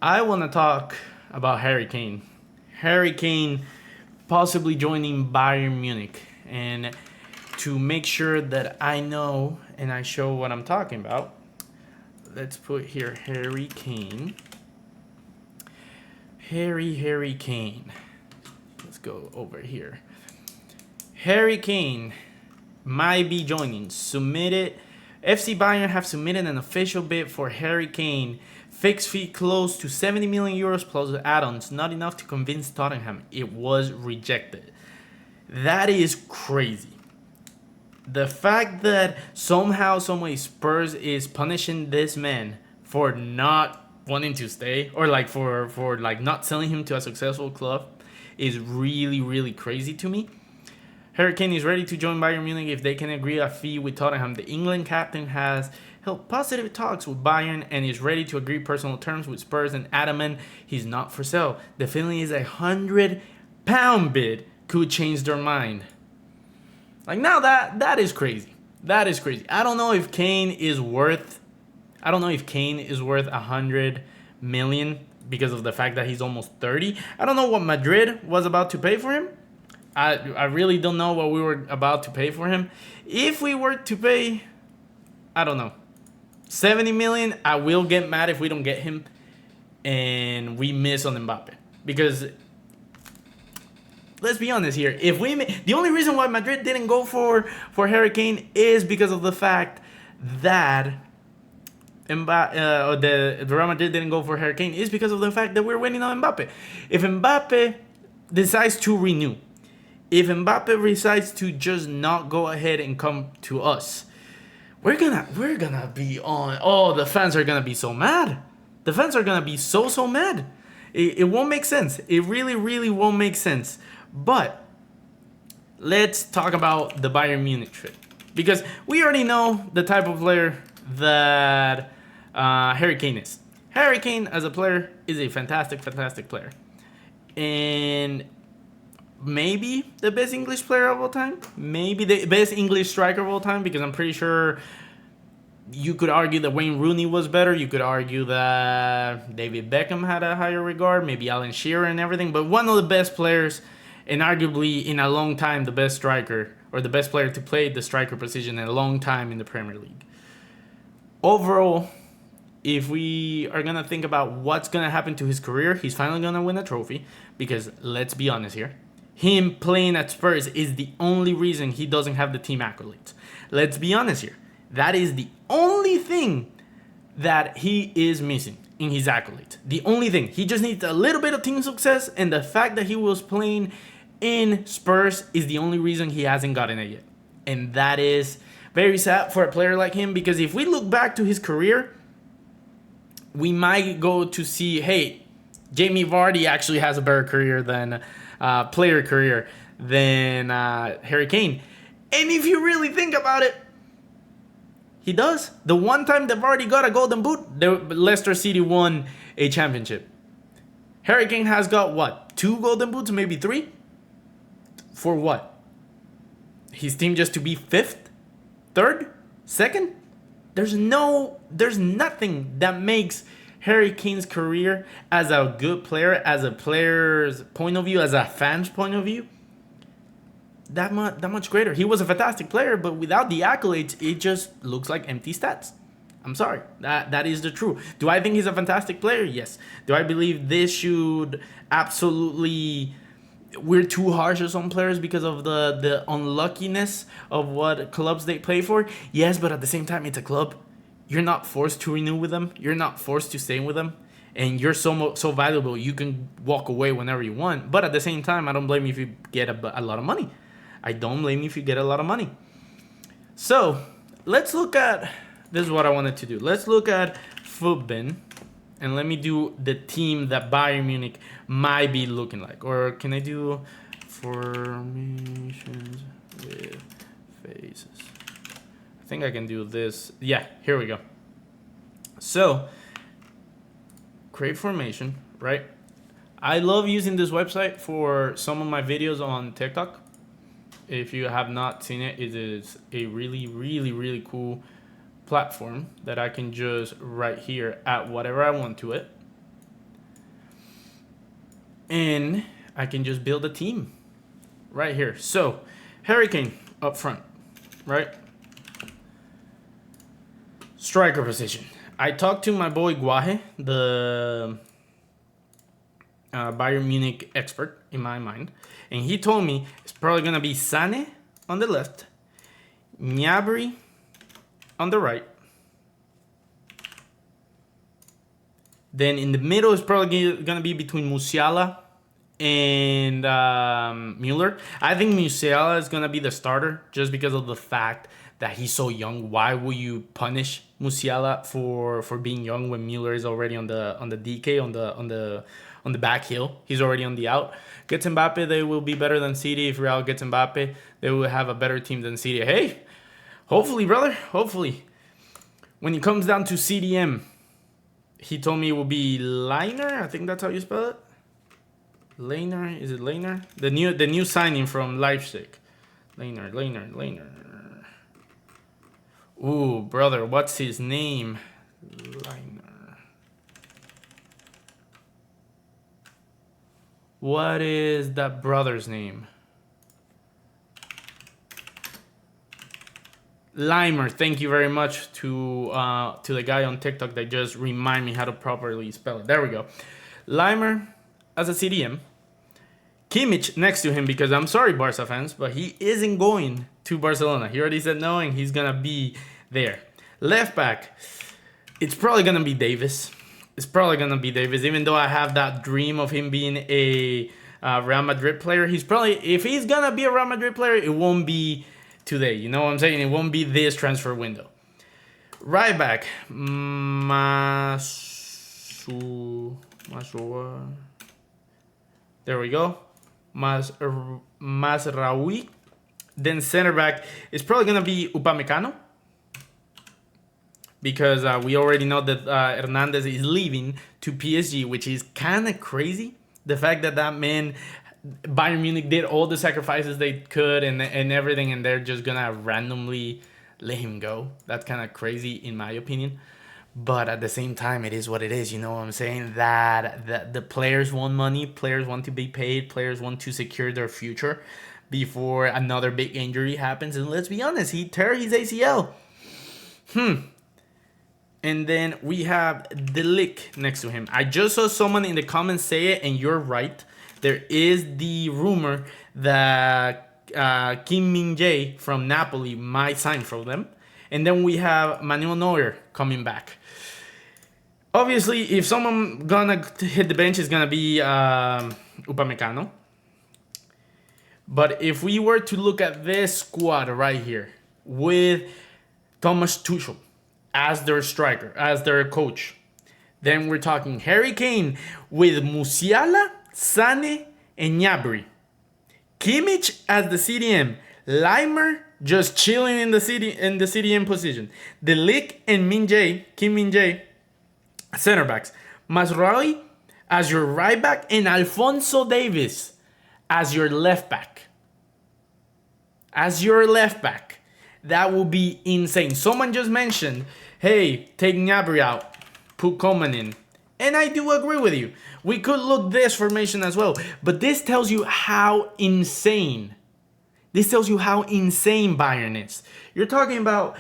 I want to talk about Harry Kane. Harry Kane possibly joining Bayern Munich. And to make sure that I know and I show what I'm talking about, let's put here Harry Kane. Harry Kane. Let's go over here. Harry Kane might be joining. FC Bayern have submitted an official bid for Harry Kane. Fixed fee close to 70 million euros plus add-ons. Not enough to convince Tottenham. It was rejected. That is crazy. The fact that somehow, someway Spurs is punishing this man for not wanting to stay, or like for like not selling him to a successful club, is really crazy to me. Harry Kane is ready to join Bayern Munich if they can agree a fee with Tottenham. The England captain has held positive talks with Bayern and is ready to agree personal terms with Spurs and adamant he's not for sale. The feeling is £100 bid could change their mind. Like, now that is crazy. That is crazy. I don't know if Kane is worth 100 million because of the fact that he's almost 30. I don't know what Madrid was about to pay for him. I really don't know what we were about to pay for him. If we were to pay, I don't know, 70 million, I will get mad if we don't get him and we miss on Mbappe. Because let's be honest here. The only reason why Madrid didn't go for Harry Kane is because of the fact that the Real Madrid didn't go for Harry Kane is because of the fact that we're waiting on Mbappe. If Mbappe decides to renew, if Mbappe decides to just not go ahead and come to us, we're gonna be on. Oh, the fans are gonna be so mad. The fans are gonna be so mad. It won't make sense. It really won't make sense. But let's talk about the Bayern Munich trip, because we already know the type of player that Harry Kane is. Harry Kane as a player is a fantastic player, and maybe the best English player of all time, maybe the best English striker of all time, because I'm pretty sure you could argue that Wayne Rooney was better. You could argue that David Beckham had a higher regard, maybe Alan Shearer and everything, but one of the best players, and arguably in a long time the best striker, or the best player to play the striker position in a long time in the Premier League. Overall, if we are going to think about what's going to happen to his career, he's finally going to win a trophy, because let's be honest here, him playing at Spurs is the only reason he doesn't have the team accolades. Let's be honest here. That is the only thing that he is missing in his accolades. The only thing. He just needs a little bit of team success, and the fact that he was playing in Spurs is the only reason he hasn't gotten it yet. And that is very sad for a player like him, because if we look back to his career, we might go to see, hey, Jamie Vardy actually has a better career than player career than Harry Kane. And if you really think about it, he does. The one time that Vardy got a golden boot, Leicester City won a championship. Harry Kane has got, what, 2 golden boots, maybe 3? For what? His team just to be 5th? 3rd? 2nd? There's nothing that makes Harry Kane's career as a good player, as a player's point of view, as a fan's point of view, that much greater. He was a fantastic player, but without the accolades, it just looks like empty stats. I'm sorry. That is the truth. Do I think he's a fantastic player? Yes. Do I believe this should absolutely... We're too harsh on some players because of the unluckiness of what clubs they play for? Yes, but at the same time, it's a club. You're not forced to renew with them. You're not forced to stay with them. And you're so valuable, you can walk away whenever you want. But at the same time, I don't blame you if you get a lot of money. I don't blame you if you get a lot of money. So, let's look at... This is what I wanted to do. Let's look at Footbin. And let me do the team that Bayern Munich might be looking like. Or can I do formations with faces? I think I can do this. Yeah, here we go. So, create formation, right? I love using this website for some of my videos on TikTok. If you have not seen it, it is a really cool platform that I can just right here add whatever I want to it. And I can just build a team right here. So, Harry Kane up front, right? Striker position. I talked to my boy Guaje, the Bayern Munich expert in my mind, and he told me it's probably gonna be Sane on the left, Gnabry on the right. Then in the middle is probably gonna be between Musiala and Mueller. I think Musiala is gonna be the starter just because of the fact that he's so young. Why will you punish Musiala for being young when Mueller is already on the DK on the back heel? He's already on the out. Gets Mbappe, they will be better than City. If Real gets Mbappe, they will have a better team than City. Hey, hopefully, brother, hopefully. When it comes down to CDM, he told me it will be Liner. I think that's how you spell it. Liner, is it Liner? The new signing from Leipzig. Liner. Ooh, brother, what's his name? Liner. What is that brother's name? Limer. Thank you very much to the guy on TikTok that just remind me how to properly spell it. There we go. Limer as a CDM. Kimmich next to him because I'm sorry, Barca fans, but he isn't going to Barcelona. He already said no, and he's gonna be there. Left back, it's probably gonna be Davis. Even though I have that dream of him being a Real Madrid player, if he's gonna be a Real Madrid player, it won't be today. You know what I'm saying? It won't be this transfer window. Right back, there we go. Masraoui. Then center back is probably gonna be Upamecano, because we already know that Hernandez is leaving to PSG, which is kind of crazy. The fact that man, Bayern Munich did all the sacrifices they could and everything, and they're just gonna randomly let him go. That's kind of crazy in my opinion. But at the same time, it is what it is. You know what I'm saying? That the players want money, players want to be paid, players want to secure their future before another big injury happens. And let's be honest, he tore his ACL. And then we have De Ligt next to him. I just saw someone in the comments say it, and you're right. There is the rumor that Kim Min-jae from Napoli might sign for them. And then we have Manuel Neuer coming back. Obviously, if someone gonna hit the bench, it's gonna be Upamecano. But if we were to look at this squad right here with Thomas Tuchel as their striker, as their coach, then we're talking Harry Kane with Musiala, Sane, and Gnabry. Kimmich as the CDM. Limer just chilling in the CDM position. De Ligt and Kim Min-jae, center backs. Masraoui as your right back, and Alphonso Davies as your left back. That will be insane. Someone just mentioned, hey, take Gnabry out, put Coman in. And I do agree with you. We could look this formation as well. But this tells you how insane Bayern is. You're talking about,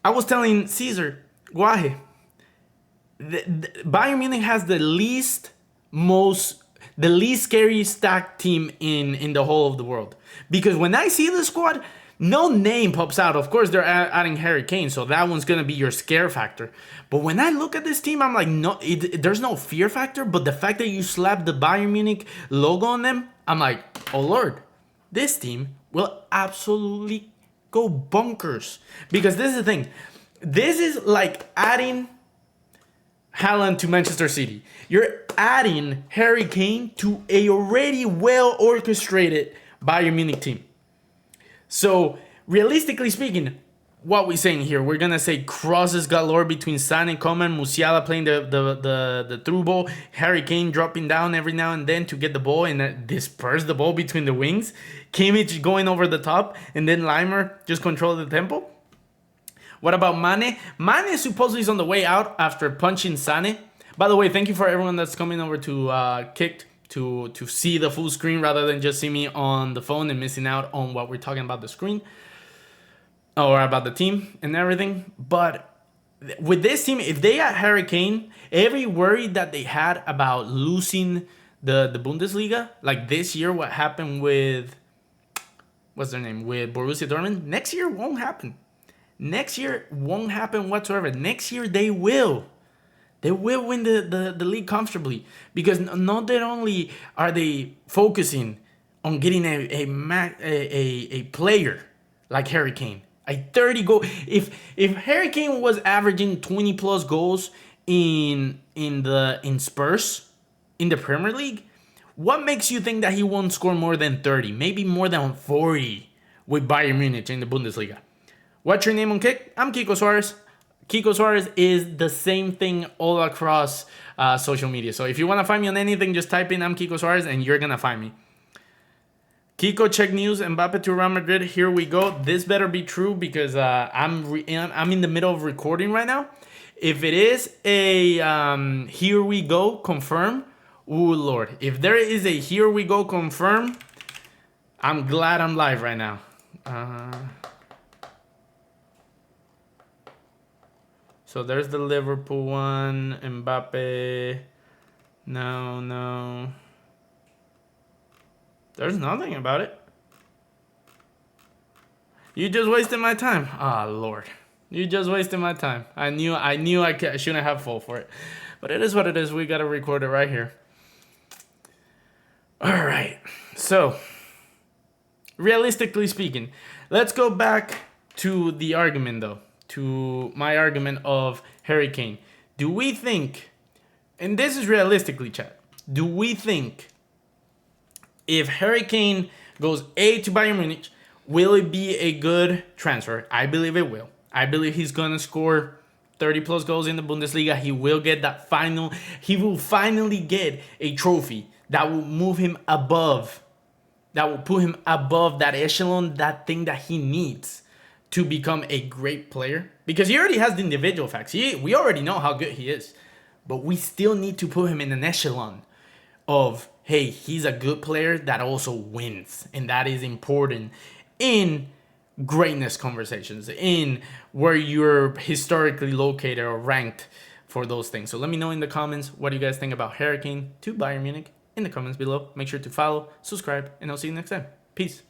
I was telling Caesar, Guaje, Bayern Munich has the least scary stacked team in the whole of the world. Because when I see the squad, no name pops out. Of course, they're adding Harry Kane, so that one's going to be your scare factor. But when I look at this team, I'm like, no, there's no fear factor. But the fact that you slap the Bayern Munich logo on them, I'm like, oh, Lord, this team will absolutely go bonkers. Because this is the thing. This is like adding Haaland to Manchester City. You're adding Harry Kane to a already well-orchestrated Bayern Munich team. So, realistically speaking, what we're saying here, we're going to say crosses galore between Sane and Coman, Musiala playing the through ball, Harry Kane dropping down every now and then to get the ball and disperse the ball between the wings, Kimmich going over the top, and then Limer just control the tempo. What about Mane? Mane supposedly is on the way out after punching Sane. By the way, thank you for everyone that's coming over to to see the full screen rather than just see me on the phone and missing out on what we're talking about the screen or about the team and everything. But with this team, if they had Harry Kane, every worry that they had about losing the Bundesliga, like this year, what happened with, what's their name, with Borussia Dortmund, next year won't happen. Next year won't happen whatsoever. Next year they will. They will win the league comfortably, because not that only are they focusing on getting a player like Harry Kane, a 30 goal. If Harry Kane was averaging 20 plus goals in Spurs in the Premier League, what makes you think that he won't score more than 30, maybe more than 40 with Bayern Munich in the Bundesliga? What's your name on Kick? I'm Imkikosuarez. Imkikosuarez is the same thing all across social media. So if you want to find me on anything, just type in Imkikosuarez and you're going to find me. Kiko, check news. Mbappe to Real Madrid. Here we go. This better be true, because I'm in the middle of recording right now. If it is a here we go confirm, ooh Lord. If there is a here we go confirm, I'm glad I'm live right now. So there's the Liverpool one. Mbappe. No. There's nothing about it. You just wasted my time. Ah, Lord. You just wasted my time. I knew I shouldn't have fall for it. But it is what it is. We got to record it right here. All right. So, realistically speaking, let's go back to the argument, though. To my argument of Harry Kane. Do we think, and this is realistically, chat, do we think if Harry Kane goes to Bayern Munich, will it be a good transfer? I believe it will. I believe he's going to score 30 plus goals in the Bundesliga. He will get that he will finally get a trophy that will move him above, that will put him above that echelon, that thing that he needs to become a great player. Because he already has the individual facts. We already know how good he is. But we still need to put him in an echelon of, hey, he's a good player that also wins. And that is important in greatness conversations, in where you're historically located or ranked for those things. So let me know in the comments, what do you guys think about Harry Kane to Bayern Munich in the comments below. Make sure to follow, subscribe, and I'll see you next time. Peace.